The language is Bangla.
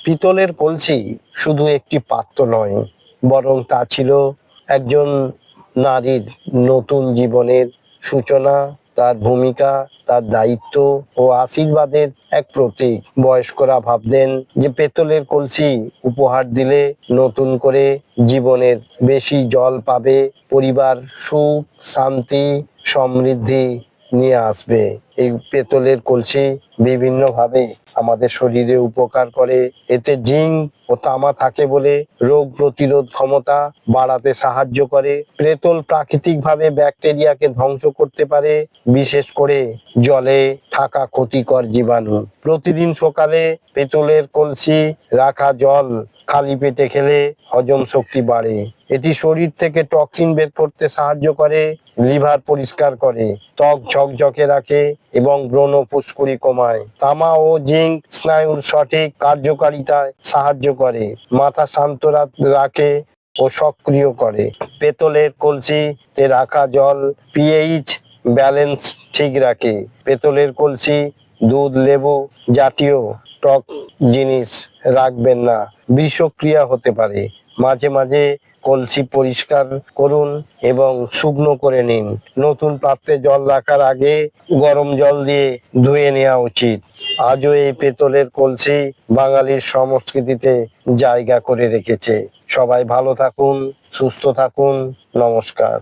পিতলের কলসি শুধু একটি পাত্র নয়, বরং তা ছিল একজন নারীর নতুন জীবনের সূচনা, তার ভূমিকা, তার দায়িত্ব ও আশীর্বাদের এক প্রতীক। বয়স্করা ভাবতেন যে পেতলের কলসি উপহার দিলে নতুন করে জীবনের বেশি জল পাবে, পরিবার সুখ, শান্তি, সমৃদ্ধি নিয়ে আসবে। এই পেতলের কলসি বিভিন্নভাবে আমাদের শরীরে উপকার করে। এতে জিঙ্ক ও তামা থাকে বলে রোগ প্রতিরোধ ক্ষমতা বাড়াতে সাহায্য করে। পেতল প্রাকৃতিকভাবে ব্যাকটেরিয়াকে ধ্বংস করতে পারে, বিশেষ করে জলে থাকা ক্ষতিকর জীবাণু। প্রতিদিন সকালে পেতলের কলসি রাখা জল খালি পেটে খেলে হজম শক্তি বাড়ে। এটি শরীর থেকে টক্সিন বের করতে সাহায্য করে, লিভার পরিষ্কার করে, ত্বক ঝকঝকে রাখে এবং ব্রণ ফুসকুড়ি কমায়। তামা ও জিঙ্ক স্নায়ুর সঠিক কার্যকারিতায় সাহায্য করে, মাথা শান্ত রাখে ও সক্রিয় করে। পেতলের কলসিতে রাখা জল পিএইচ ব্যালেন্স ঠিক রাখে। পেতলের কলসি দুধ, লেবু জাতীয় টক জিনিস রাখবেন না, বিষক্রিয়া হতে পারে। মাঝে মাঝে কলসি পরিষ্কার করুন এবং শুকনো করে নিন। নতুন পাত্রে জল রাখার আগে গরম জল দিয়ে ধুয়ে নেওয়া উচিত। আজও এই পেতলের কলসি বাঙালির সংস্কৃতিতে জায়গা করে রেখেছে। সবাই ভালো থাকুন, সুস্থ থাকুন। নমস্কার।